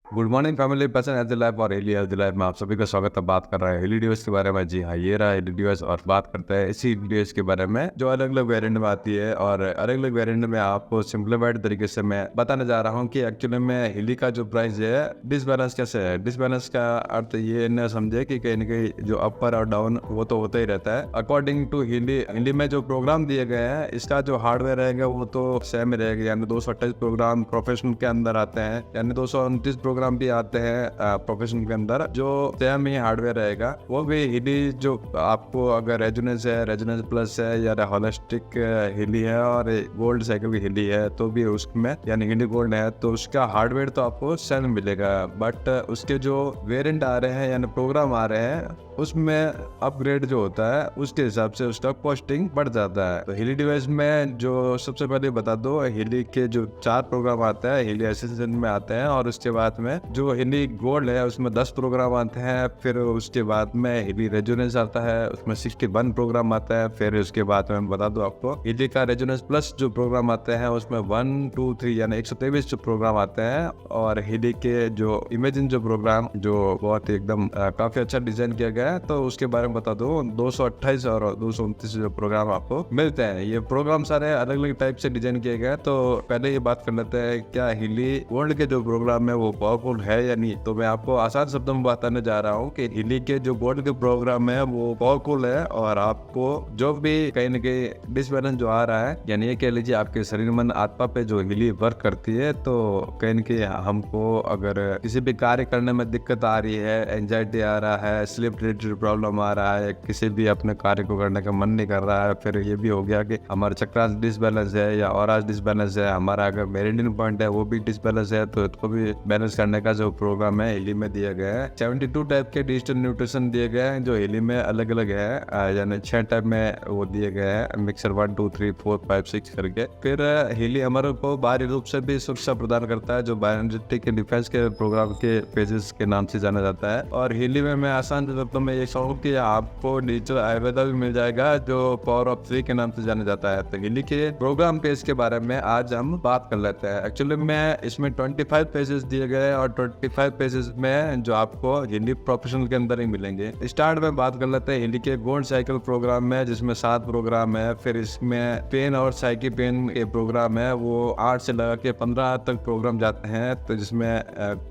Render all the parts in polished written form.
Good morning family person healthy life और हिली healthy life में आप सभी का स्वागत है। बात कर रहे हैं हिली डिवाइस के बारे में। जी हाँ, ये रहा हिली डिवाइस और बात करते हैं इसी डिवाइस के बारे में जो अलग अलग वेरिएंट में आती है। और अलग अलग वेरिएंट में आपको सिंप्लीफाइड तरीके से मैं बताने जा रहा हूँ कि एक्चुअली में हिली का जो प्राइस है डिसबैलेंस कैसे है। डिसबैलेंस का अर्थ ये न समझे कि कहीं ना कहीं जो अपर और डाउन वो तो होता ही रहता है। अकॉर्डिंग टू हिली में जो प्रोग्राम दिए गए हैं इसका जो हार्डवेयर रहेगा वो तो सेम रहेगा, यानी 228 प्रोग्राम प्रोफेशनल के अंदर आते हैं, यानी 229 प्रोग्राम भी आते हैं प्रोफेशनल के अंदर जो सेम ही हार्डवेयर रहेगा। वो भी हिली जो आपको अगर रेजोनेंस है, रेजोनेंस प्लस है या होलिस्टिक हिली है और गोल्ड साइकिल की हिली है तो भी उसमें यानी हिली गोल्ड है तो उसका हार्डवेयर तो आपको सेम मिलेगा। बट उसके जो वेरिएंट आ रहे हैं यानी प्रोग्राम आ रहे हैं उसमें अपग्रेड जो होता है उसके हिसाब से उसका कॉस्टिंग बढ़ जाता है। तो हिली डिवाइस में जो सबसे पहले बता दो, हिली के जो 4 प्रोग्राम आते हैं हिली एसेंशियल में आते हैं, और उसके बाद में जो हिली गोल्ड है उसमें 10 प्रोग्राम आते हैं। फिर उसके बाद में हिली रेजोनेंस आता है, उसमें 61 प्रोग्राम आता है। फिर उसके बाद में बता दो आपको हिली का रेजोनेंस प्लस जो प्रोग्राम आते हैं उसमें 1 2 3 यानी 123 जो प्रोग्राम आते हैं। और हिली के जो इमेजिन जो प्रोग्राम जो बहुत एकदम काफी अच्छा डिजाइन किया गया है तो उसके बारे में बता दो 228 और 229 जो प्रोग्राम आपको मिलते हैं। ये प्रोग्राम सारे अलग अलग टाइप से डिजाइन किए गए हैं। तो पहले ये बात कर लेते हैं क्या हिली गोल्ड के जो प्रोग्राम है वो पावरफुल है या नहीं। तो मैं आपको आसान शब्दों में बताने जा रहा हूँ कि हिली के जो गोल्ड के प्रोग्राम है वो पावरफुल है और आपको जो भी कहीं ना कहीं डिसबैलेंस जो आ रहा है यानी ये कह लीजिए आपके शरीर मन आत्मा पे जो हिली वर्क करती है तो कहीं ना कहीं हमको अगर किसी भी कार्य करने में दिक्कत आ रही है, एंजाइटी आ रहा है, स्लीप रिलेटेड प्रॉब्लम आ रहा है, किसी भी अपने कार्य को करने का मन नहीं कर रहा है, फिर ये भी हो गया कि हमारा चक्रांश डिसबैलेंस है या ऑरास डिसबैलेंस है, हमारा अगर मेरिडियन पॉइंट है वो भी डिसबैलेंस है तो इसको भी बैलेंस करने का जो प्रोग्राम है हिली में दिया गया है। 72 टाइप के डिजिटल न्यूट्रिशन दिए गए हैं जो हिली में अलग अलग है, यानी 6 टाइप में वो दिए गए हैं, मिक्सर 1 2 3 4 5 6 करके। फिर हिली हमारे को बाहरी रूप से भी सुरक्षा प्रदान करता है जो बायोलॉजिक डिफेंस के प्रोग्राम के पेजेस के नाम से जाना जाता है। और हिली में मैं आसान शब्दों में ये कहूँ कि आपको डिजिटल आयुर्वेदा भी मिल जाएगा जो पावर ऑफ 3 के नाम से जाना जाता है। तो हिली के प्रोग्राम पेज के बारे में आज हम बात कर लेते हैं। एक्चुअली में इसमें 25 पेजेस दिए गए और 25 पेजेस में जो आपको हिली प्रोफेशनल के अंदर ही मिलेंगे। स्टार्ट में बात कर लेते हैं हिली के गोल्ड साइकिल प्रोग्राम में जिसमें 7 प्रोग्राम है। फिर इसमें पेन और साइकी पेन के प्रोग्राम है वो 8 से लगा के 15 तक प्रोग्राम जाते हैं। तो जिसमें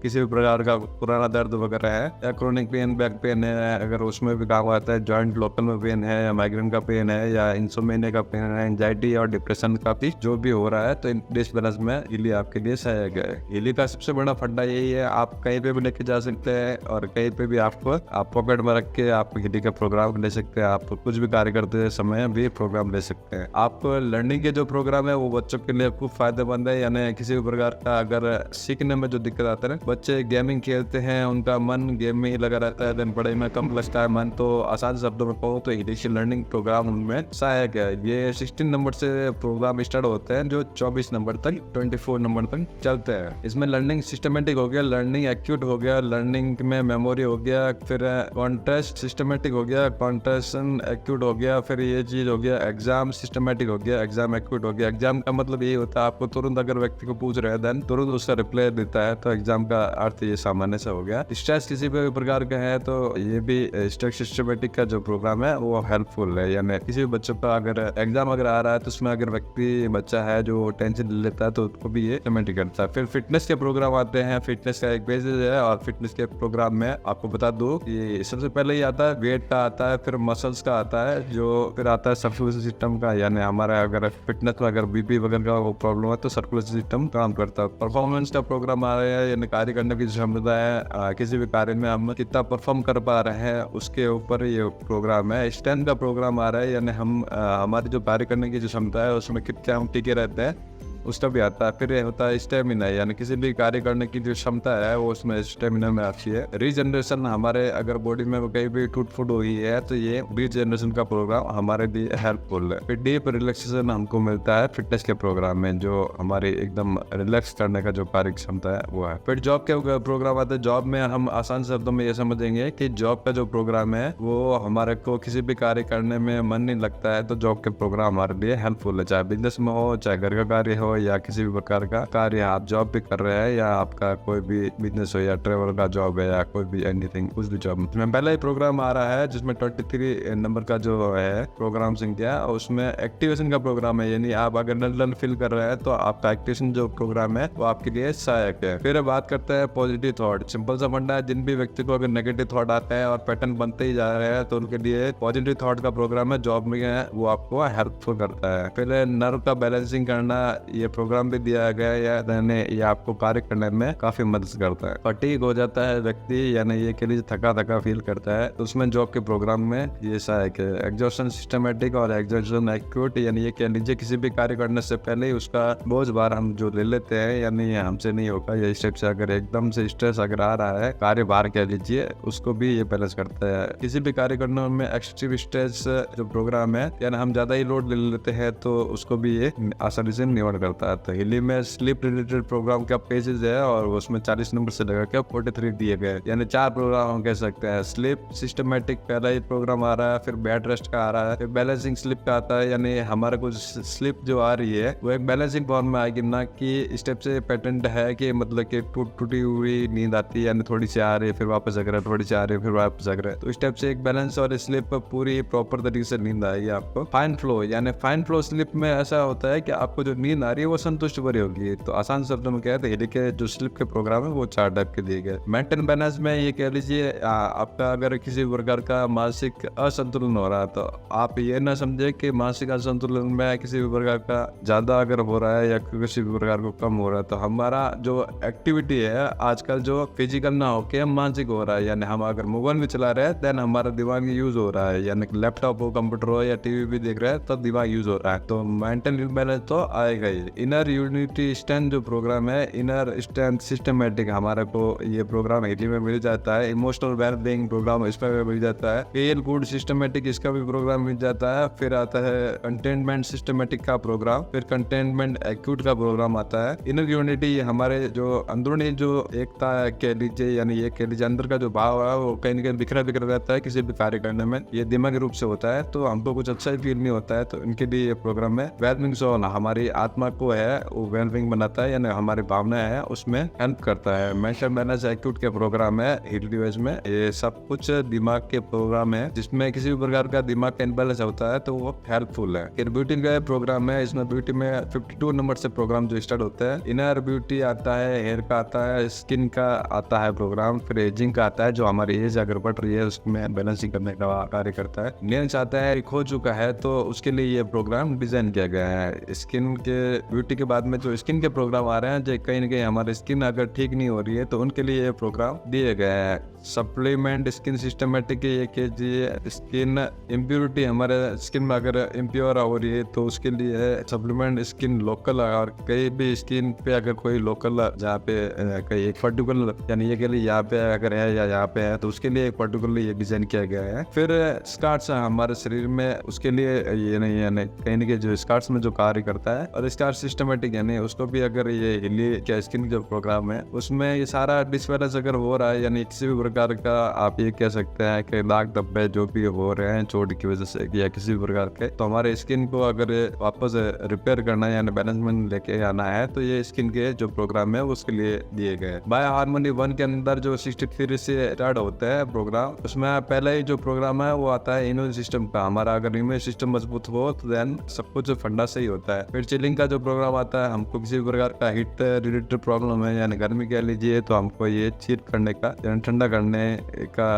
किसी भी प्रकार का पुराना दर्द वगैरह है या क्रोनिक पेन, बैक पेन है, अगर उसमें भी काम आता है, जॉइंट लोकल में पेन है या माइग्रेन का पेन है या इंसोमेनिया का पेन है, एंजाइटी और डिप्रेशन का भी जो भी हो रहा है तो डिसबैलेंस में हिली आपके लिए सहायक है। हिली का सबसे बड़ा फंडा यही है, आप कहीं पे भी लेके जा सकते हैं और कहीं पे भी आपको आप पॉकेट में रख के आप हिली का प्रोग्राम ले सकते हैं। आप कुछ भी कार्य करते समय भी प्रोग्राम ले सकते हैं। आप लर्निंग के जो प्रोग्राम है वो बच्चों के लिए खूब फायदेमंद है, यानी किसी भी प्रकार का अगर सीखने में जो दिक्कत आता है, बच्चे गेमिंग खेलते हैं उनका मन गेम में ही लगा रहता है, देन पढ़ाई में कम लगता है मन, तो आसान शब्दों में कहूँ तो हिली लर्निंग प्रोग्राम उनमें सहायक है। ये 16 नंबर से प्रोग्राम स्टार्ट होते हैं जो 24 नंबर तक 24 नंबर तक चलते हैं। इसमें लर्निंग सिस्टमेटिक हो गया, लर्निंग एक्यूट हो गया, लर्निंग में मेमोरी हो गया, फिर कॉन्टेस्ट सिस्टमेटिक हो गया, कॉन्टेस्टेशन एक्यूट हो गया, फिर ये चीज हो गया एग्जाम सिस्टमेटिक हो गया, एग्जाम एक्यूट हो गया। एग्जाम का मतलब यही होता है आपको तुरंत अगर व्यक्ति को पूछ रहे हैं देन तुरंत उसका रिप्लाई देता है, तो एग्जाम का अर्थ ये सामान्य सा हो गया। स्ट्रेस किसी भी प्रकार का है तो ये भी स्ट्रेस सिस्टमेटिक का जो प्रोग्राम है वो हेल्पफुल है, यानी किसी भी बच्चों का अगर एग्जाम अगर आ रहा है तो उसमें अगर व्यक्ति बच्चा है जो टेंशन ले लेता है तो उसको भी ये सिस्टमेटिक करता है। फिर फिटनेस के प्रोग्राम आते हैं, फिटनेस का एक बेसिस है और फिटनेस के प्रोग्राम में आपको बता दो कि सबसे पहले ही आता है वेट का आता है, फिर मसल्स का आता है, जो फिर आता है सर्कुलेशन सिस्टम का, यानी हमारा अगर फिटनेस में अगर बीपी वगैरह का वो प्रॉब्लम है तो सर्कुलेशन सिस्टम काम करता है। परफॉर्मेंस का प्रोग्राम आ रहा है, यानी कार्य करने की क्षमता है, किसी भी कार्य में हम कितना परफॉर्म कर पा रहे हैं उसके ऊपर ये प्रोग्राम है। स्ट्रेंथ का प्रोग्राम आ रहा है, यानी हम हमारी जो कार्य करने की जो क्षमता है उसमें कितना हम टिके रहते हैं उसका भी आता है। फिर ये होता है स्टेमिना, यानी किसी भी कार्य करने की जो क्षमता है वो उसमें स्टेमिना में आती है। रीजनरेशन, हमारे अगर बॉडी में कहीं भी टूट फूट हुई है तो ये रीजनरेशन का प्रोग्राम हमारे लिए हेल्पफुल है। फिर डीप रिलैक्सेशन हमको मिलता है फिटनेस के प्रोग्राम में, जो हमारी एकदम रिलैक्स करने का जो कार्य क्षमता है वो है। फिर जॉब के प्रोग्राम आते हैं। जॉब में हम आसान शब्दों में ये समझेंगे कि जॉब का जो प्रोग्राम है वो हमारे को किसी भी कार्य करने में मन नहीं लगता है तो जॉब के प्रोग्राम हमारे लिए हेल्पफुल है, चाहे बिजनेस में हो, चाहे घर का कार्य हो या किसी भी प्रकार का कार्य आप जॉब भी कर रहे हैं या आपका कोई भी बिजनेस हो या ट्रेवल का जॉब है या कोई भी एनीथिंग, कुछ भी जॉब में पहला ही प्रोग्राम आ रहा है जिसमें 23 नंबर का जो है प्रोग्राम संख्या, उसमें एक्टिवेशन का प्रोग्राम है। यानी आप अगर डल फील कर रहे हैं तो आपका एक्टिवेशन जो प्रोग्राम है वो आपके लिए सहायक है। फिर बात करते हैं पॉजिटिव थॉट। सिंपल सा फंडा है, जिन भी व्यक्ति को अगर नेगेटिव थॉट आता है और पैटर्न बनते ही जा रहे हैं तो उनके लिए पॉजिटिव थॉट का प्रोग्राम है जॉब में है, वो आपको हेल्पफुल करता है। फिर नर्व का बैलेंसिंग करना, ये प्रोग्राम भी दिया गया है, ये आपको कार्य करने में काफी मदद करता है। फटीग हो जाता है व्यक्ति, यानी ये के लिए थका थका फील करता है, तो उसमें जॉब के प्रोग्राम में ये सहायक है। एग्जॉस्शन सिस्टमेटिक और एग्जॉस्शन एक्यूट, यानी ये कह लीजिए किसी भी कार्य करने से पहले ही उसका बोझ भार हम जो ले लेते हैं, यानी हमसे नहीं होगा ये स्टेप से, अगर एकदम से स्ट्रेस अगर आ रहा है, कार्य भार कह लीजिए, उसको भी ये बैलेंस करता है। किसी भी कार्य करने में एक्सट्रीम स्ट्रेस जो प्रोग्राम है, यानी हम ज्यादा ही लोड ले लेते हैं, तो उसको भी ये आसानी से निवारण करता है। तो हिली में स्लीप रिलेटेड प्रोग्राम का पेजेस है और उसमें 40 नंबर से लगा के 43 दिए गए, यानी 4 प्रोग्राम हम कह सकते हैं। स्लीप सिस्टमेटिक पहला ही प्रोग्राम आ रहा है, फिर बेड रेस्ट का आ रहा है, फिर बैलेंसिंग स्लीप का आता है, यानी हमारा कुछ स्लीप जो आ रही है वो एक बैलेंसिंग फॉर्म में आएगी, ना कि स्टेप से पैटर्न है कि मतलब कि टूटी हुई नींद आती है, यानी थोड़ी सी आ रही है फिर वापस जग रहा है, थोड़ी सी आ रही है फिर वापस जग रहा है। तो स्टेप से एक बैलेंस और स्लीप पूरी प्रॉपर तरीके से नींद आएगी आपको। फाइन फ्लो, यानी फाइन फ्लो स्लीप में ऐसा होता है कि आपको जो नींद आ रही है वो संतुष्ट भरी होगी। तो आसान शब्दों में कहते हैं कि जो स्लीप के प्रोग्राम है वो 4 टाइप के दिए गए। मेंटेन बैलेंस में ये कह लीजिए आपका अगर किसी प्रकार का मानसिक असंतुलन हो रहा है, तो आप ये ना समझे कि मानसिक असंतुलन में किसी भी प्रकार का ज्यादा अगर हो रहा है या किसी भी प्रकार को कम हो रहा है, तो हमारा जो एक्टिविटी है आजकल जो फिजिकल ना होके मानसिक हो रहा है, यानी हम अगर मोबाइल भी चला रहे हैं देन हमारा दिमाग यूज हो रहा है, यानी लैपटॉप हो, कंप्यूटर हो या टीवी भी देख रहे हैं तो दिमाग यूज हो रहा है, तो मेंटल बैलेंस तो आएगा ही। इनर यूनिटी स्ट्रेंथ जो प्रोग्राम है, इनर स्ट्रेंथ सिस्टमेटिक, हमारे को ये प्रोग्राम हिली में मिल जाता है। इमोशनल वेलबींग प्रोग्राम इसमें भी मिल जाता है। फील गुड सिस्टमेटिक, इसका भी प्रोग्राम मिल जाता है। फिर आता है कंटेनमेंट सिस्टमेटिक का प्रोग्राम, फिर कंटेनमेंट एक्यूट का प्रोग्राम आता है। इनर यूनिटी हमारे जो अंदरूनी जो एकता कह लीजिए, यानी ये कह लीजिए अंदर का जो भाव है वो कहीं ना कहीं बिखरा बिखरा रहता है किसी भी कार्य करने में, ये दिमागी रूप से होता है, तो हमको कुछ अच्छा ही फील नहीं होता है, तो इनके लिए ये प्रोग्राम है। वेलबिंग जोन हमारी आत्मा को है वो वेलबिंग बनाता है, यानी हमारी भावना है उसमें हेल्प करता है। मेंटल बैलेंस एक्यूट के प्रोग्राम है हिल डिवाइस में, ये सब कुछ दिमाग के प्रोग्राम है जिसमें किसी भी प्रकार का दिमाग का इनबैलेंस होता है तो वो हेल्पफुल है। फिर ब्यूटी का प्रोग्राम है, इसमें ब्यूटी में 52 नंबर से प्रोग्राम जो स्टार्ट होता है। इनर ब्यूटी आता है, हेयर का आता है, स्किन का आता है प्रोग्राम, फिर एजिंग का आता है जो हमारी एज अगर बढ़ रही है उसमें बैलेंसिंग करने का कार्य करता है। नेल्स आता है, हो चुका है तो उसके लिए ये प्रोग्राम डिजाइन किया गया है। स्किन के ब्यूटी के बाद में जो स्किन के प्रोग्राम आ रहे हैं, जो कहीं ना कहीं हमारी स्किन अगर ठीक नहीं हो रही है तो उनके लिए ये प्रोग्राम दिए गए हैं। सप्लीमेंट स्किन सिस्टमेटिक, ये कीजिए स्किन इम्प्योरिटी, हमारे स्किन में अगर इम्प्योर हो रही है तो उसके लिए सप्लीमेंट स्किन लोकल, और कहीं भी स्किन पे अगर कोई लोकल जहाँ पे कहीं एक पर्टिकुलर, यानी ये के लिए यहाँ पे अगर है या यहाँ पे है तो उसके लिए एक पर्टिकुलर ये डिजाइन किया गया है। फिर स्कार्ट्स हमारे शरीर में, उसके लिए ये नहीं, यानी कहीं ना कहीं जो स्कार्ट्स में जो कार्य करता है, और स्कार्ट सिस्टमेटिक यानी उसको भी अगर ये हिली क्या स्किन जो प्रोग्राम है उसमें ये सारा डिसबैलेंस अगर हो रहा है, यानी किसी भी प्रकार का आप ये कह सकते हैं कि दाग धब्बे जो भी हो रहे हैं चोट की वजह से या किसी भी प्रकार के, तो हमारे स्किन को अगर वापस रिपेयर करना है यानी बैलेंसमेंट लेके आना है तो ये स्किन के जो प्रोग्राम है उसके लिए दिए गए। बायो हार्मोनी 1 के अंदर जो 63 से स्टार्ट होता है प्रोग्राम, उसमें पहले ही जो प्रोग्राम है वो आता है इम्यून सिस्टम का। हमारा अगर इम्यून सिस्टम मजबूत हो तो देन सब कुछ फंडा सही होता है। फिर चिलिंग का जो प्रोग्राम आता है, हमको किसी प्रकार का हीट रिलेटेड प्रॉब्लम है यानी गर्मी कह लीजिए तो हमको ये चीट करने का यानी ठंडा करने का,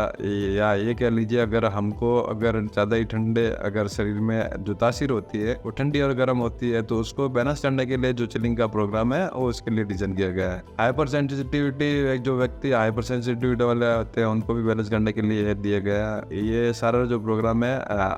या ये कह लीजिए अगर हमको अगर ज्यादा ही ठंडे अगर शरीर में जो तासीर होती है वो ठंडी और गर्म होती है तो उसको बैलेंस करने के लिए जो चिलिंग का प्रोग्राम है वो उसके लिए डिजाइन किया गया है। हाइपर सेंसिटिविटी, जो व्यक्ति हाइपर सेंसिटिविटी वाले होते हैं उनको भी बैलेंस करने के लिए दिया गया है। ये सारा जो प्रोग्राम है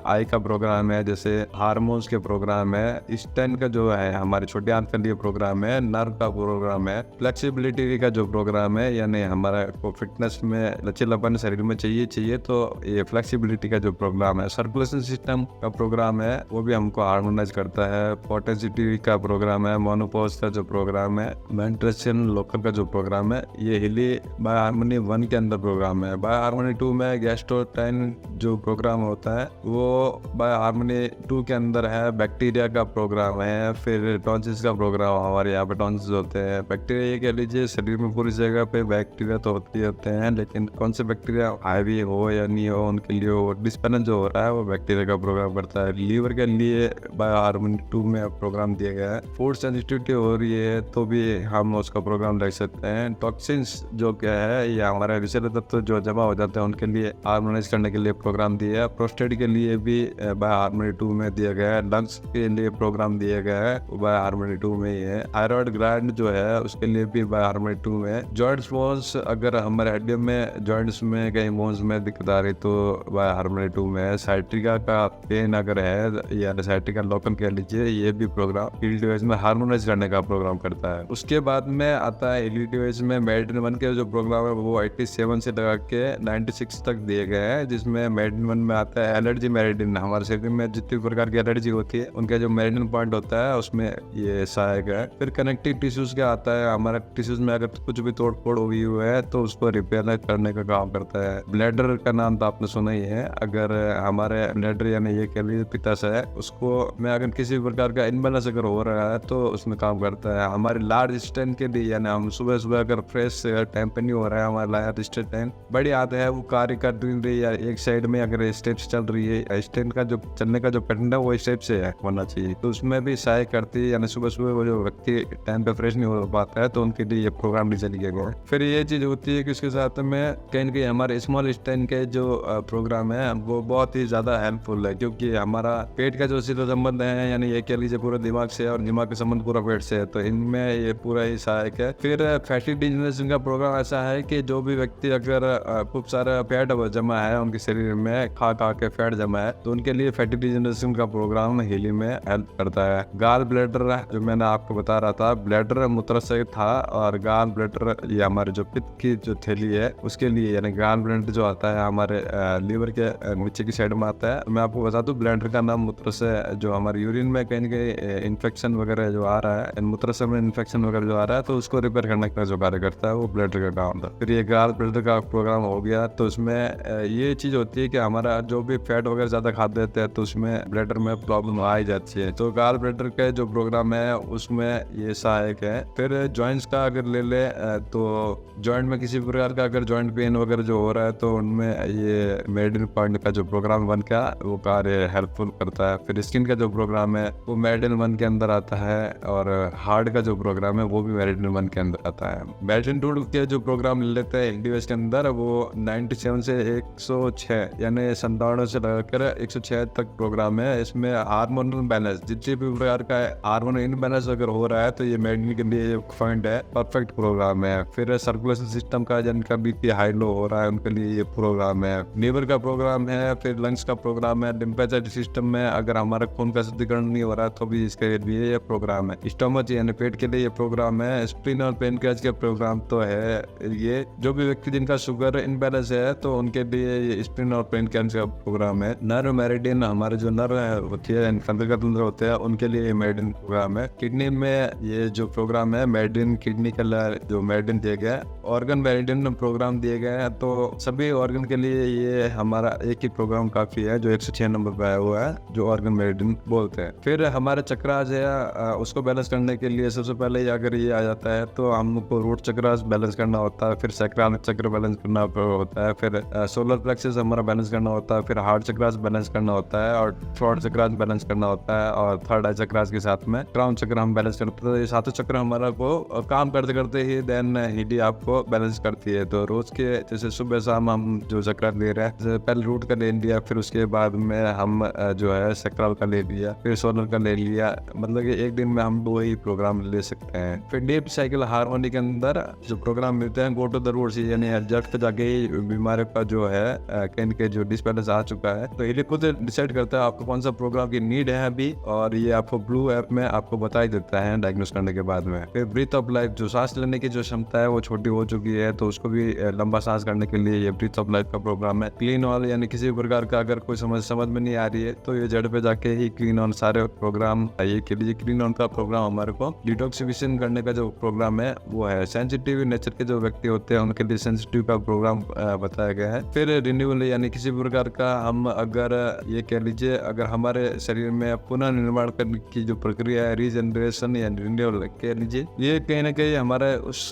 आई का प्रोग्राम है, जैसे हार्मोन्स के प्रोग्राम है, स्टेन का जो है हमारे छोटे आंत के लिए प्रोग्राम है, नर्व का प्रोग्राम है, फ्लेक्सिबिलिटी का जो प्रोग्राम है यानी हमारा को फिटनेस में लचीलापन शरीर में चाहिए तो ये फ्लेक्सिबिलिटी का जो प्रोग्राम है। सर्कुलेशन सिस्टम का प्रोग्राम है वो भी हमको हार्मोनाइज करता है। पोटेंसिटी का प्रोग्राम है, मोनोपोज का जो प्रोग्राम है, मेंटेशन लोकल का जो प्रोग्राम है, ये हिली बायो हार्मोनी 1 के अंदर प्रोग्राम है। बायो हार्मोनी 2 में गैस्ट्रोटाइन जो प्रोग्राम होता है वो बायो हार्मोनी 2 के अंदर है। बैक्टीरिया का प्रोग्राम है, फिर टॉन्सिल्स का प्रोग्राम, हमारे यहाँ पे टॉन्सिल्स होते हैं। बैक्टीरिया ये कह लीजिए शरीर में पूरी जगह पे बैक्टीरिया तो होते हैं, लेकिन कौन से बैक्टीरिया हैवी हो या नहीं हो उनके लिए वो डिस्पेलेंस जो हो रहा है वो बैक्टीरिया का प्रोग्राम करता है। लीवर के लिए बायो हार्मोनी 2 में प्रोग्राम दिया गया है। फूड सेंसिटिविटी हो रही है तो भी हम उसका प्रोग्राम रख सकते हैं। टॉक्सिन्स जो क्या है या हमारे विषैले तत्व जो जमा हो जाते हैं उनके लिए हार्मोनाइज करने के लिए प्रोग्राम दिया है। प्रोस्टेट के लिए भी बायो हार्मोनी 2 में दिया गया है। लंग्स के लिए प्रोग्राम दिया गया है वो बायो हार्मोनी 2 में ही है। थायराइड ग्लैंड जो है उसके लिए भी बायो हार्मोनी 2 में। जॉइंट्स बोन्स, अगर हमारे हड्डियों में जॉइंट्स में कहीं बोन्स में दिक्कत आ रही तो बायो हार्मोनी 2 में है। साइट्रिका का पेन अगर है या साइट्रिका लोकल कह लीजिए, ये भी प्रोग्राम हील डिवाइस में हार्मोनाइज करने का प्रोग्राम करता है। उसके बाद में आता है हील डिवाइस में मेडिसिन 1 के जो प्रोग्राम है वो 87 से लगा के 96 तक दिए गए हैं, जिसमें मेडिसिन 1 में आता है एलर्जी मेरिडिन। हमारे शरीर में जितनी प्रकार की एलर्जी होती है उनका जो मेरिडिन पॉइंट होता है उसमें ये सहायक है। फिर कनेक्टिव टिश्यूज का आता है, हमारे टिश्यूज में अगर कुछ भी तोड़ फोड़ हुई हुई है तो उसको रिपेयर करने का काम करता है। ब्लैडर का नाम तो आपने सुना ही है। अगर हमारे ब्लैडर यानी ये कह लीजिए पित्ताशय है, उसको में अगर किसी प्रकार का इनबैलेंस अगर हो रहा है तो उसमें काम करता है। हमारे लार्ज स्टेन के लिए यानी हम सुबह सुबह अगर फ्रेश टाइम पे नहीं हो रहा है, हमारा लार्ज स्टेन बड़ी आदत है वो कार्य कर रही है या एक साइड में अगर स्टेप्स चल रही है, स्टेन का जो चलने का जो पैटर्न है वो स्टेप से होना चाहिए, तो उसमें भी सहायक करती है। यानी सुबह सुबह वो जो व्यक्ति टाइम पे फ्रेश नहीं हो पाता है तो उनके लिए ये प्रोग्राम डिजाइन किया गया है। फिर ये चीज होती है कि उसके साथ में कहीं ना कहीं हमारे स्मॉल स्टेन के जो प्रोग्राम है वो बहुत ही ज्यादा हेल्पफुल है, क्योंकि हमारा पेट का जो सीधा संबंध है यानी ये कह लीजिए पूरा दिमाग से, और दिमाग का संबंध पूरा पेट से है, तो इनमें ये पूरा ही सहायक है। फिर फैटी डिजनरेशन का प्रोग्राम ऐसा है कि जो भी व्यक्ति अगर खूब सारा फैट जमा है उनके शरीर में, खा के फैट जमा है, तो उनके लिए फैटी डिजनरेशन का प्रोग्राम हीली में हेल्प करता है। गाल ब्लैडर जो मैंने आपको बता रहा था, ब्लैडर मूत्राशय था और गाल ब्लैडर ये हमारे जो पित्त की जो थैली है उसके लिए, यानी गाल ब्लैडर जो आता है हमारे लीवर के नीचे की साइड में आता है। मैं आपको बता दूं ब्लैडर का नाम मूत्राशय, जो हमारे यूरिन में कहीं ना कहीं इन्फेक्शन वगैरह जो आ रहा है, मूत्राशय में इन्फेक्शन वगैरह जो आ रहा है तो उसको रिपेयर करने का जो कार्य करता है वो ब्लैडर का काम था। फिर ये गाल ब्लैडर का प्रोग्राम हो गया, तो उसमें ये चीज होती है कि हमारा जो भी फैट वगैरह ज्यादा खा देते हैं तो उसमें ब्लैडर में प्रॉब्लम आ ही जाती है, तो गाल ब्लैडर का जो प्रोग्राम है उसमें ये सहायक है। फिर जॉइंट्स का अगर ले ले तो जॉइंट में किसी प्रकार का अगर जॉइंट पेन वगैरह जो हो रहा है तो उनमें ये मेरिडियन पॉइंट का जो प्रोग्राम 1 का वो कार्य हेल्पफुल करता है। फिर स्किन का जो प्रोग्राम है वो मेरिडियन 1 के अंदर आता है, और हार्ट का जो प्रोग्राम है वो भी मेरिडियन 1 के अंदर आता है। मेरिडियन 2 के जो प्रोग्राम ले लेते हैं एलडीएस के अंदर वो 97 से 106 यानी 97 से लगाकर 106 तक प्रोग्राम है। इसमें हार्मोनल बैलेंस, जितने भी प्रकार का हार्मोनल इनबैलेंस अगर हो रहा है तो ये मेरिडियन के लिए पॉइंट है, परफेक्ट प्रोग्राम है। फिर सर्कुलेशन सिस्टम का जिनका बीपी हाई लो हो रहा है उनके लिए ये प्रोग्राम है। लीवर का प्रोग्राम है, फिर लंग्स का प्रोग्राम है। लिम्फेटिक सिस्टम में अगर हमारा खून का शुद्धिकरण नहीं हो रहा है तो भी इसके लिए ये प्रोग्राम है। स्टमच यानी पेट के लिए ये प्रोग्राम है। स्प्लीन और पेनक्रियाज के प्रोग्राम तो है। ये जो भी व्यक्ति जिनका शुगर इनबैलेंस है तो उनके लिए ये स्प्लीन और पेनक्रियाज का प्रोग्राम है। नर्व मेरिडियन, हमारे जो नर्व होती है तंत्रिका तंत्र होते हैं उनके लिए मेरिडियन प्रोग्राम है। किडनी में ये जो प्रोग्राम है मेरिडियन किडनी का जो मेरिडियन दिया गया है। ऑर्गन मेरिडियन प्रोग्राम दिए गए हैं, तो सभी ऑर्गन के लिए ये हमारा एक ही प्रोग्राम काफी है जो 106 नंबर पे आया हुआ है, जो ऑर्गन मेरिडियन बोलते हैं। फिर हमारे चक्रास है, उसको बैलेंस करने के लिए सबसे पहले अगर ये आ जाता है तो हमको रूट चक्रास बैलेंस करना होता है, फिर सैक्रल चक्र बैलेंस करना होता है, फिर सोलर प्लेक्सस हमारा बैलेंस करना होता है, फिर हार्ट चक्रास बैलेंस करना होता है, और थ्रोट चक्रास बैलेंस करना होता है, और थर्ड आई चक्रास के साथ में क्राउन चक्र हम बैलेंस करते हैं। ये सातों चक्र हमारा को काम करते करते ही देन हीडी आपको बैलेंस करती है। तो रोज के जैसे सुबह शाम हम जो चक्र ले रहे हैं, पहले रूट का ले लिया, फिर उसके बाद में हम जो है सैक्रल का ले लिया, फिर सोलर का ले लिया, मतलब कि एक दिन में हम 2 ही प्रोग्राम ले सकते हैं। फिर डीप साइकिल हार्मोनी के अंदर जो प्रोग्राम मिलते हैं गो टू द रूट, यानी जट पे जाके ही बीमारी का जो है कहीं के जो डिस्बैलेंस आ चुका है, तो ये खुद डिसाइड करता है आपको कौन सा प्रोग्राम की नीड है अभी, और ये आपको ब्लू ऐप में आपको बता ही देता है डायग्नोस करने के बाद में। फिर ब्रीथ ऑफ लाइफ, जो सांस लेने की जो क्षमता है वो छोटी हो चुकी है तो उसको भी लंबा सांस करने के लिए ये ब्रीथ ऑफ लाइफ का प्रोग्राम है। क्लीन ऑल, यानी किसी भी प्रकार का अगर कोई समझ में नहीं आ रही है तो ये जड़ पे जाके ही क्लीन ऑन सारे प्रोग्राम ये के लिए क्लीन ऑन का प्रोग्राम हमारे को डिटॉक्सिफिकेशन करने का जो प्रोग्राम है वो है। सेंसिटिव नेचर के जो व्यक्ति होते हैं उनके लिए सेंसिटिव का प्रोग्राम बताया गया है। फिर रिन्यूअल, यानी किसी प्रकार का हम अगर ये कह लीजिए अगर हमारे शरीर में पुनः निर्माण करने की जो प्रक्रिया प्रक्रिया है, रीजनरेशन या रिन्यूअल कह लीजिए, ये कहीं ना कहीं हमारे उस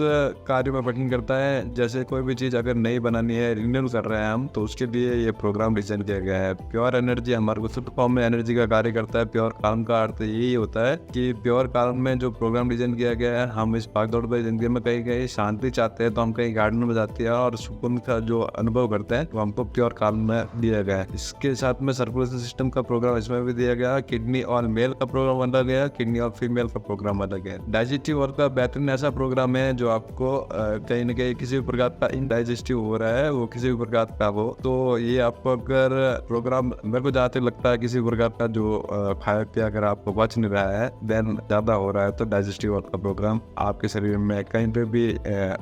कार्य में कठिन करता है। जैसे कोई भी चीज़ अगर नई बनानी है, रिन्यूअल कर रहे हैं हम, तो उसके लिए ये प्रोग्राम डिजाइन किया गया है। प्योर एनर्जी हमारे को शुद्ध फॉर्म में एनर्जी का कार्य करता है। प्योर काल्म का अर्थ यही होता है कि प्योर काल्म में जो प्रोग्राम डिजाइन किया गया है, हम इस भागदौड़ भरी जिंदगी में कहीं कहीं शांति चाहते हैं तो हम कहीं गार्डन में जाते हैं और सुकून का जो अनुभव करते हैं, तो हमको प्योर काल्म में दिया गया है। इसके साथ में सर्कुलेशन सिस्टम का प्रोग्राम इसमें भी दिया गया। किडनी और मेल का प्रोग्राम अलग है, किडनी और फीमेल का प्रोग्राम अलग है। डाइजेस्टिव वर्क का बेहतरीन ऐसा प्रोग्राम है जो आपको कहीं ना कहीं किसी भी प्रकार का इनडाइजेस्टिव हो रहा है, वो किसी भी प्रकार का हो, तो ये आपको अगर प्रोग्राम, मेरे को जहाँ तक लगता है किसी प्रकार का जो खाया पिया अगर आपको बच नहीं रहा है, देन ज्यादा हो रहा है, तो डाइजेस्टिव वर्क का प्रोग्राम आपके शरीर में कहीं पे भी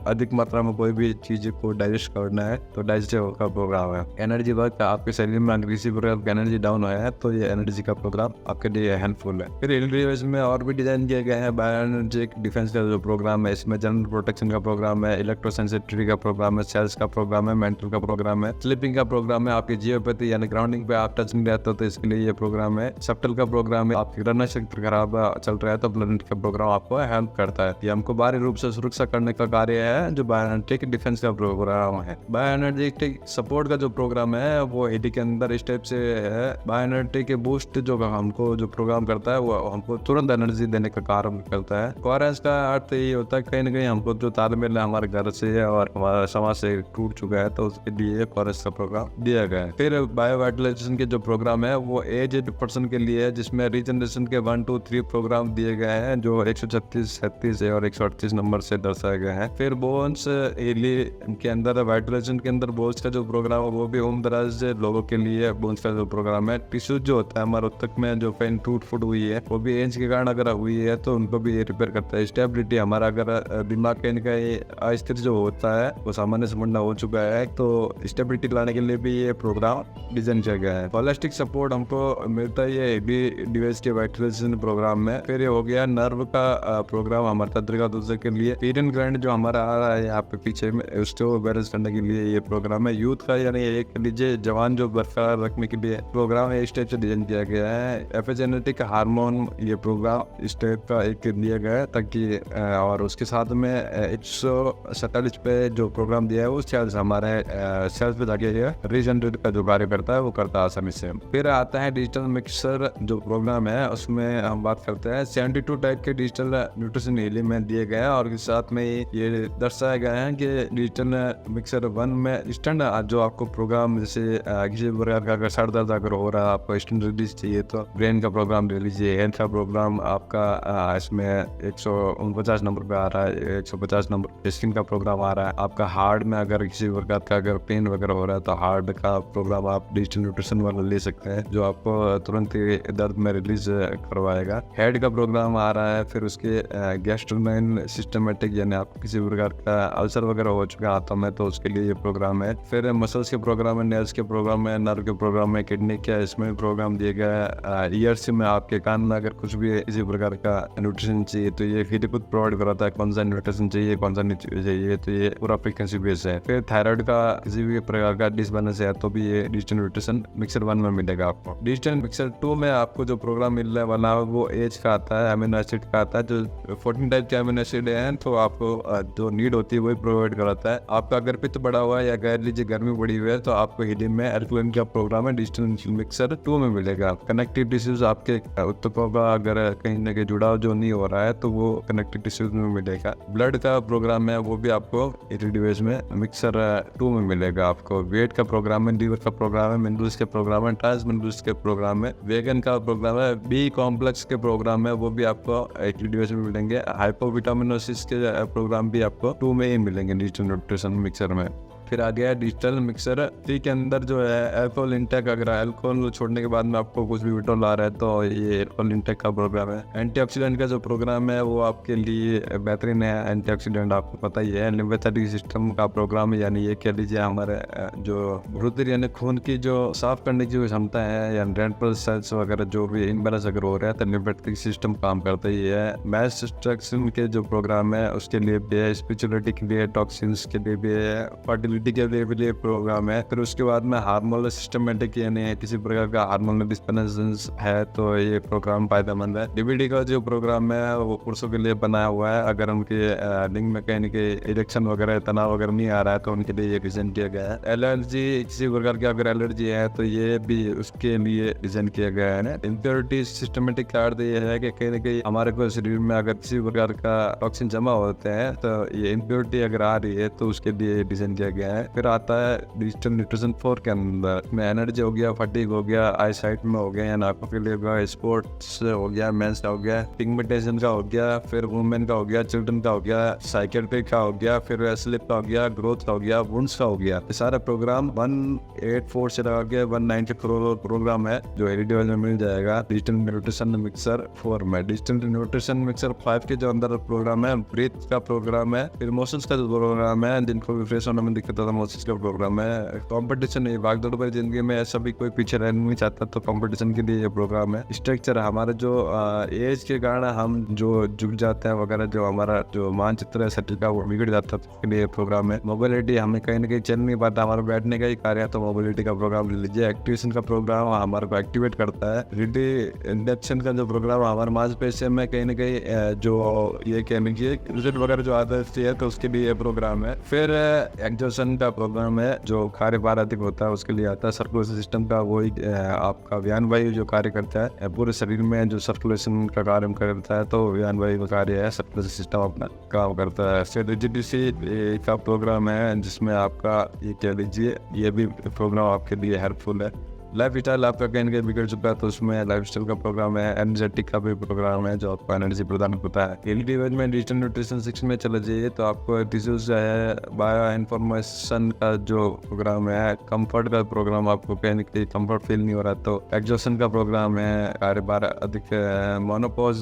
अधिक मात्रा में कोई भी चीज को डाइजेस्ट करना है तो डाइजेस्टिव वर्क का प्रोग्राम है। एनर्जी वर्क आपके शरीर में अगर किसी प्रकार का एनर्जी डाउन हुआ है तो ये एनर्जी का प्रोग्राम आपके लिए हेल्पफुल है। फिर एलडीएस में और भी डिजाइन किए गए हैं। बायो एनर्जेटिक डिफेंस का जो प्रोग्राम है, इसमें जनरल प्रोटेक्शन का प्रोग्राम है, इलेक्ट्रोसेंसिटिविटी का प्रोग्राम है, सेल्स का प्रोग्राम है, मेंटल का प्रोग्राम है, स्लीपिंग का प्रोग्राम है, आपकी जियोपैथी यानी ग्राउंडिंग पे आप टचिंग रहते हो तो इसके लिए ये प्रोग्राम है। सप्टल का प्रोग्राम है, आपकी रनर शक्ति खराब चल रहा है तो प्लेनेट का प्रोग्राम आपको हेल्प करता है। ये हमको बाहरी रूप से सुरक्षा करने का कार्य है, जो बायो एनर्जेटिक डिफेंस का प्रोग्राम है। बायो एनर्जेटिक सपोर्ट का जो प्रोग्राम है वो एडी के अंदर इस टाइप से है। बायो एनर्जेटिक बूस्ट जो हमको जो प्रोग्राम करता है वो हमको तुरंत एनर्जी देने का कार्य करता है। कोहेरेंस का अर्थ ये होता है कहीं ना कहीं हमको जो तालमेल है हमारे घर से और हमारा समाज से टूट चुका है तो उसके लिए कोहेरेंस का प्रोग्राम दिया गया है। फिर बायो वाइटलाइजेशन के जो प्रोग्राम है वो एजेड पर्सन के लिए है, जिसमें रीजनरेशन के 1, 2, 3 प्रोग्राम दिए गए हैं जो 136, 37 और 138 नंबर से दर्शाए गए हैं। फिर बोन्स के अंदर वाइटलाइजेशन के अंदर बोन्स का जो प्रोग्राम है वो भी उम्र दराज लोगों के लिए बोन्स का जो प्रोग्राम है। टिश्यू जो होता है हमारे उत्तक में जो कहीं टूट फूट हुई है वो भी एज के कारण अगर हुई है तो उनको भी ये रिपेयर करता है। स्टेबिलिटी हमारा अगर दिमाग कहीं कहीं अस्थिर जो होता है वो सामान्य समझना हो चुका है तो स्टेबिलिटी लाने के लिए भी ये प्रोग्राम डिजाइन किया गया है। होलिस्टिक सपोर्ट हमको मिलता है ये डिवाइस के वाइटलाइजेशन प्रोग्राम में। फिर ये हो गया नर्व का प्रोग्राम हमारे तंत्रिका दूसरे के लिए। पीरियन ग्लैंड जो हमारा आ रहा है यहाँ पे पीछे में, उसको बैलेंस करने के लिए ये प्रोग्राम है। यूथ का यानी एक लीजिए जवान जो बरकरार रखने के लिए प्रोग्राम है, इस टाइप से डिजाइन किया गया है। एपिजेनेटिक हार्मोन ये प्रोग्राम इस टाइप का एक दिया गया है ताकि और उसके साथ में 147 पे जो प्रोग्राम दिया है वो सेल्स हमारे सेल्स पे जाके रीजनरेट का जो कार्य करता है वो करता है आसानी से। फिर आता है डिजिटल मिक्सर जो प्रोग्राम है, उसमें हम बात करते हैं 72 टाइप के डिजिटल न्यूट्रिशन एलिमेंट दिए गए हैं और साथ में ये दर्शाया गया है कि डिजिटल मिक्सर 1 में इंस्टेंट जो आपको प्रोग्राम जैसे किसी प्रकार का अगर सर दर्द अगर हो रहा है, आपको इंस्टेंट रिलीज चाहिए तो ब्रेन का प्रोग्राम ले लीजिए। हेल्थ का प्रोग्राम आपका इसमें 149 नंबर पे आ रहा है, 150 नंबर स्किन का प्रोग्राम आ रहा है। आपका हार्ट में अगर किसी प्रकार का अगर पेन वगैरह हो रहा है तो हार्ट का प्रोग्राम आप डिजिटल न्यूट्रिशन वाला ले सकते हैं जो आपको तुरंत ही दर्द में रिलीज करवाएगा। हेड का प्रोग्राम आ रहा है। फिर उसके गैस्ट्रोनाइन सिस्टमेटिक यानी आपको किसी प्रकार का अल्सर वगैरह हो चुका है हाथों में तो उसके लिए ये प्रोग्राम है। फिर मसल्स के प्रोग्राम है, नेल्स के प्रोग्राम है, नर्व के प्रोग्राम है, किडनी के इसमें प्रोग्राम दिया गया है। ईयर्स में आपके कान में अगर कुछ भी किसी प्रकार का न्यूट्रिशन चाहिए तो ये खुद खुद प्रोवाइड कराता है, कौन सा न्यूट्रिशन चाहिए कौन सा नहीं चाहिए, तो ये पूरा फ्रीक्वेंसी बेस है। फिर थायराइड का किसी भी प्रकार का डिसबैलेंस है तो भी ये डिजिटल न्यूट्रिशन मिक्सर 1 में मिलेगा आपको। डिजिटल मिक्सर 2 में आपको जो प्रोग्राम मिल रहा है वाला वो एज का आता है, अमीनो एसिड का आता है। जो 14 टाइप के अमीनो एसिड है तो आपको जो नीड होती है वही प्रोवाइड कराता है। आपका अगर पित्त बढ़ा हुआ है या कह लीजिए गर्मी बढ़ी हुई है तो आपको हीलियम में एल्कलाइन का प्रोग्राम है डिजिटल मिक्सर 2 में मिलेगा। कनेक्टिव टिश्यूज आपके उत्तकों का अगर कहीं ना कहीं जुड़ाव जो नहीं हो रहा है तो वो कनेक्टिव टिश्यूज में मिलेगा। ब्लड का प्रोग्राम है वो भी आपको डिवाइस में मिक्सर 2 में मिलेगा। आपको वेट का प्रोग्राम है, लीवर का प्रोग्राम है, मिनरल्स के प्रोग्राम है, ट्रांस मिनरल्स के प्रोग्राम है, वेगन का प्रोग्राम है, बी कॉम्प्लेक्स के प्रोग्राम है वो भी आपको डिवाइस में मिलेंगे। हाइपोविटामिनोसिस के प्रोग्राम भी आपको 2 में ही मिलेंगे डिजिटल न्यूट्रिशन मिक्सर में। फिर आ गया डिजिटल मिक्सर 3 के अंदर जो है अल्कोहल इंटेक, अगर अल्कोहल छोड़ने के बाद में आपको कुछ भी विड्रॉल आ रहा है तो ये अल्कोहल इंटेक का प्रोग्राम है। एंटीऑक्सीडेंट का जो प्रोग्राम है वो आपके लिए बेहतरीन है। एंटीऑक्सीडेंट आपको पता ही है। लिम्फेटिक सिस्टम का प्रोग्राम है, यानी ये कह लीजिए हमारे जो रुधिर यानी खून की जो साफ करने की जो क्षमता है या रेड ब्लड सेल्स वगैरह जो भी इनबैलेंस अगर हो रहा है तो लिम्फेटिक सिस्टम काम करता ही है। मैस डिस्ट्रक्शन के जो प्रोग्राम है उसके लिए भी है, स्पिरिचुअलिटी के लिए, टॉक्सिन्स के लिए भी है, फर्टिलिटी फर्टिलिटी के लिए भी प्रोग्राम है। फिर उसके बाद में हार्मोनल सिस्टमेटिक यानी किसी प्रकार का हार्मोनल डिस्बैलेंस है तो ये प्रोग्राम फायदेमंद है। डीबीडी का जो प्रोग्राम है वो पुरुषों के लिए बना हुआ है। अगर उनके लिंग में कहीं ना कहीं इरेक्शन वगैरह तनाव वगैरह नहीं आ रहा है तो उनके लिए ये डिजाइन किया गया है। एलर्जी किसी प्रकार की अगर एलर्जी है तो ये भी उसके लिए डिजाइन किया गया है। इम्प्योरिटी सिस्टमेटिक का अर्थ ये है कि कहीं ना कहीं हमारे को शरीर में अगर किसी प्रकार का टॉक्सिन जमा होते हैं तो ये इम्प्योरिटी अगर आ रही है तो उसके लिए डिजाइन किया गया है। फिर आता है डिजिटल न्यूट्रिशन 4 के अंदर में एनर्जी हो गया, फटीग हो गया, आई साइट में हो गया या आंखों के लिए होगा, स्पोर्ट्स हो गया, मेंस का हो गया, पिगमेंटेशन का हो गया, फिर वुमेन का हो गया, चिल्ड्रन का हो गया, साइकेट्रिक का हो गया, फिर स्लिप का हो गया, ग्रोथ का हो गया, वुंड्स का हो गया। ये सारा प्रोग्राम 184 से लगा के 190 करोड़ प्रोग्राम है जो एलईडी में मिल जाएगा डिजिटल न्यूट्रिशन मिक्सर 4 में। डिजिटल न्यूट्रिशन मिक्सर 5 के जो अंदर प्रोग्राम है, ब्रीथ का प्रोग्राम है, फिर इमोशंस का जो प्रोग्राम है, जिनको भी फ्रेश होने में दिक्कत होता है इमोशंस का प्रोग्राम है। कंपटीशन नहीं, भागदौड़ भरी जिंदगी में ऐसा भी कोई पीछे रहना नहीं चाहता तो कंपटीशन के लिए ये प्रोग्राम है। स्ट्रक्चर हमारे जो एज के कारण हम जो झुक जाते हैं वगैरह, जो हमारा जो मानचित्र है शरीर का वो बिगड़ जाता है, उसके लिए प्रोग्राम है। मोबिलिटी, हमें कहीं ना कहीं चल नहीं पाता, हमारा बैठने का ही कार्य है तो मोबिलिटी का प्रोग्राम ले लीजिए। एक्टिवेशन का प्रोग्राम हमारे को एक्टिवेट करता है। रिडी इंडक्शन का जो प्रोग्राम हमारे मांसपेशियों में कहीं ना कहीं जो ये कहने की रिजल्ट वगैरह जो आता है तो उसके लिए ये प्रोग्राम है। फिर एक्जॉशन का प्रोग्राम है जो कार्य पारथिक होता है उसके लिए आता है। सर्कुलेशन सिस्टम का वही आपका व्यान वायु जो कार्य करता है पूरे शरीर में, जो सर्कुलेशन का कार्य करता है तो व्यान वायु का कार्य है, सर्कुलेशन सिस्टम अपना काम करता है। फिर रिजिडिटी का प्रोग्राम है जिसमें आपका ये कह लीजिए ये भी प्रोग्राम आपके लिए हेल्पफुल है। लाइफ स्टाइल आपका कहीं ना कहीं बिगड़ चुका है तो उसमें लाइफ स्टाइल का प्रोग्राम है। एनर्जेटिक का भी प्रोग्राम है जो आपको एनर्जी प्रदान करता है। एलईडी में डिजिटल न्यूट्रिशन 6 में चले जाइए तो आपको टिश्यूज है, बायो इन्फॉर्मेशन का जो प्रोग्राम है, कंफर्ट का प्रोग्राम, आपको कहीं ना कहीं कंफर्ट फील नहीं हो रहा तो एक्जॉशन का प्रोग्राम है। कार्य भार अधिक, मोनोपॉज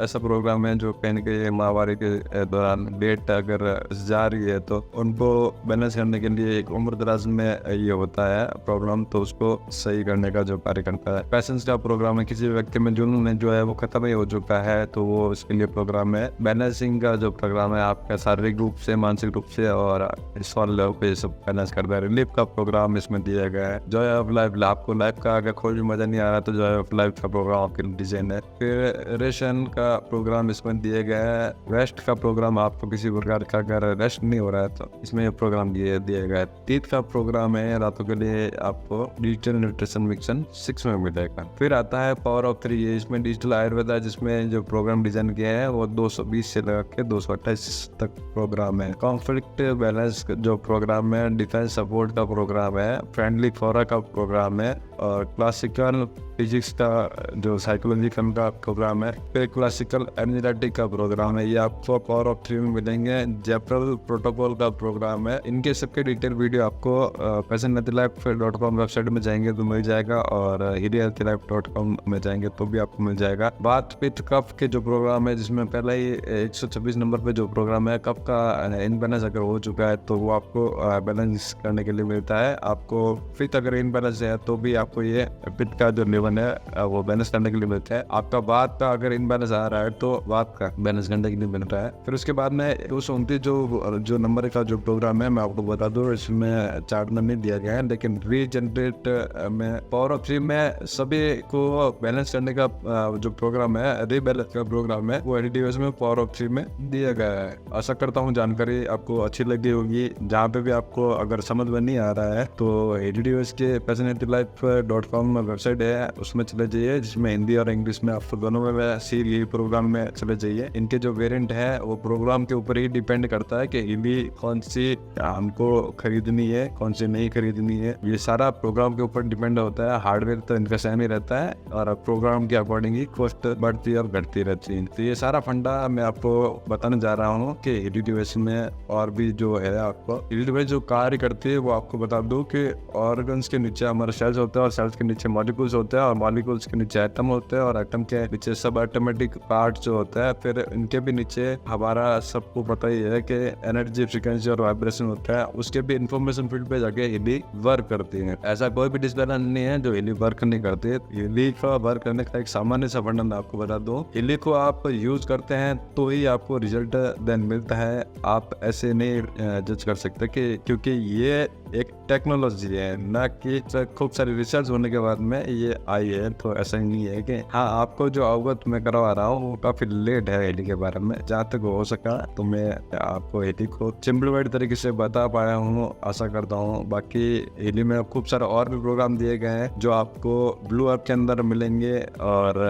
ऐसा प्रोग्राम है जो कहीं ना कहीं माहवारी के दौरान डेट अगर जा रही है तो उनको बैलेंस करने के लिए एक उम्र दराज में ये होता है प्रॉब्लम, तो उसको सही करने का जो कार्य करता है। पैशंस का प्रोग्राम है, किसी व्यक्ति में जुनून जो है वो खत्म ही हो चुका है तो वो इसके लिए प्रोग्राम है। बैलेंसिंग का जो प्रोग्राम है आपका शारीरिक रूप से, मानसिक रूप से और सोल पे सब बैलेंस करता है। रिलीफ का प्रोग्राम इसमें दिया गया है। जॉय ऑफ लाइफ, आपको लाइफ का अगर कोई भी मजा नहीं आ रहा तो जॉय ऑफ लाइफ का प्रोग्राम आपके लिए डिजाइन है। फिर रेशन का प्रोग्राम इसमें दिया गया है। रेस्ट का प्रोग्राम, आपको किसी प्रकार का अगर रेस्ट नहीं हो रहा है तो इसमें प्रोग्राम दिया गया है। टीथ का प्रोग्राम है, रातों के लिए आपको डिजिटल न्यूट्रिशन मिक्सन 6 में मिलेगा। फिर आता है पावर ऑफ 3, इसमें डिजिटल आयुर्वेद है जिसमें जो प्रोग्राम डिजाइन किया है वो 220 से लगा के 228 तक प्रोग्राम है। कॉन्फ्लिक्ट बैलेंस जो प्रोग्राम है, डिफेंस सपोर्ट का प्रोग्राम है, फ्रेंडली फोरा का प्रोग्राम है और क्लासिकल फिजिक्स का जो साइकोलॉजिकल का प्रोग्राम है। फिर क्लासिकल एनर्जेटिक का प्रोग्राम है, ये आपको पावर ऑफ 3 में मिलेंगे। जेपरल प्रोटोकॉल का प्रोग्राम है। इनके सबके डिटेल वीडियो आपको passionhealthylife.com वेबसाइट में जाएंगे तो मिल जाएगा और healthylife.com में जाएंगे तो भी आपको मिल जाएगा। बात पित्त कफ के जो प्रोग्राम है जिसमें पहला ही 126 नंबर पे जो प्रोग्राम है, कफ का इनबैलेंस अगर हो चुका है तो वो आपको बैलेंस करने के लिए मिलता है। आपको पित्त अगर इनबैलेंस है तो भी आपको ये पित्त का जो लेवल है वो बैलेंस करने के लिए मिलता है। आपका वात का अगर इनबैलेंस आ रहा है तो वात का बैलेंस करने के लिए मिलता है। फिर उसके बाद में 229 जो नंबर का जो प्रोग्राम है मैं आपको बता दूं, इसमें चार्ट में नहीं दिया गया है लेकिन रीजनरेट में पावर ऑफ 3 में सभी को बैलेंस करने का जो प्रोग्राम है, रीबैलेंस का प्रोग्राम है, वो एलईडीएस में पावर ऑफ 3 में दिया गया है। आशा करता हूँ जानकारी आपको अच्छी लगी होगी। जहाँ पे भी आपको अगर समझ में नहीं आ रहा है तो एलईडीएस के passionhealthylife.com वेबसाइट है उसमें चले जाइए, जिसमें हिंदी और इंग्लिश में आपको दोनों में सी प्रोग्राम में चले जाइए। इनके जो वेरिएंट है वो प्रोग्राम के ऊपर ही डिपेंड करता है कि हिंदी कौन सी हमको खरीदनी है, कौन सी नहीं खरीदनी है। ये सारा प्रोग्राम के ऊपर डिपेंड होता है। हार्डवेयर तो इनका सेम ही रहता है और प्रोग्राम के अकॉर्डिंग ही कॉस्ट बढ़ती है और घटती रहती है। तो ये सारा फंडा मैं आपको बताने जा रहा हूँ कि एलईडीएस में और भी जो है आपको एलईडीएस जो कार्य करती है वो आपको बता दूं कि ऑर्गन्स के नीचे हमारे सेल्स होते हैं और सेल्स के नीचे मॉलिक्यूल्स होते हैं और मॉलिक्यूल्स के नीचे एटम होते हैं और एटम के नीचे सब एटॉमेटिक पार्ट जो होता है, फिर इनके भी नीचे हमारा सबको पता ही है कि एनर्जी, फ्रीक्वेंसी और वाइब्रेशन होता है, उसके भी इंफॉर्मेशन फील्ड पे जाके हीली वर्क करती है। ऐसा कोई भी डिसिप्लिन नहीं है जो हीली वर्क नहीं करती है। हीली का वर्क करने का एक सामान्य सा वर्णन आपको बता दूं, हीली को आप यूज करते हैं तो ही आपको रिजल्ट देन मिलता है। आप ऐसे नहीं जज कर सकते कि क्योंकि ये एक टेक्नोलॉजी है, ना कि खूब सारी रिसर्च होने के बाद में ये आई है। तो ऐसा ही नहीं है कि हाँ, आपको जो अवगत मैं करवा रहा हूँ वो काफी लेट है हीली के बारे में। जहाँ तक हो सका तो मैं आपको हीली को सिंपलीफाइड तरीके से बता पाया हूँ, आशा करता हूँ। बाकी हीली में खूब सारे और भी प्रोग्राम दिए गए हैं जो आपको ब्लू ऐप के अंदर मिलेंगे और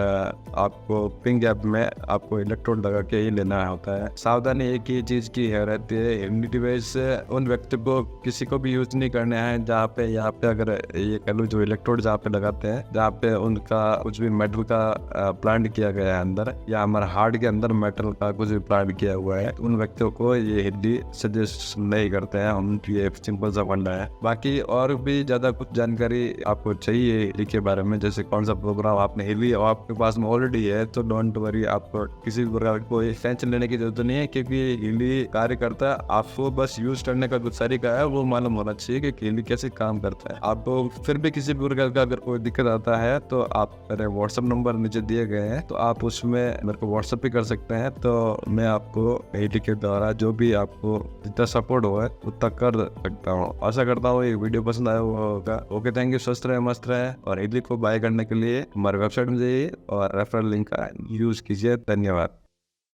आपको पिंक ऐप में आपको इलेक्ट्रोड लगा के ही लेना होता है। सावधानी एक ही चीज की है रहती है, हीली डिवाइस उन व्यक्ति को किसी को भी यूज नहीं करने हैं जहाँ पे यहाँ पे अगर ये कह लो जो इलेक्ट्रोड जहाँ पे लगाते हैं, जहाँ पे उनका कुछ भी मेटल का प्लांट किया गया है अंदर, या हमारे हार्ट के अंदर मेटल का कुछ भी प्लांट किया हुआ है, उन व्यक्तियों को ये हीली सजेस्ट नहीं करते हैं हम। ये सिंपल सा फंडा है। बाकी और भी ज्यादा कुछ जानकारी आपको चाहिए हीली के बारे में, जैसे कौन सा प्रोग्राम आपने हीली और आपके पास में ऑलरेडी है, तो डोंट वरी, आपको किसी भी प्रकार कोई टेंशन लेने की जरूरत नहीं है, क्योंकि हीली कार्य करता है। आपको बस यूज करने का कुछ तरीका है वो मालूम होना चाहिए कि हीली कैसे काम करता है। आपको फिर भी किसी भी प्रकार का अगर कोई दिक्कत आता है तो आप मेरे व्हाट्सएप नंबर नीचे दिए गए हैं, तो आप उसमें मेरे को व्हाट्सएप भी कर सकते हैं। तो मैं आपको हीली के द्वारा जो भी आपको जितना सपोर्ट हो उतना कर सकता हूँ। आशा करता हूँ ये वीडियो पसंद आया होगा। Okay, thank you. स्वस्थ रहे, मस्त रहे, और हीली को बाय करने के लिए हमारे वेबसाइट में जाइए और रेफरल लिंक का यूज कीजिए। धन्यवाद।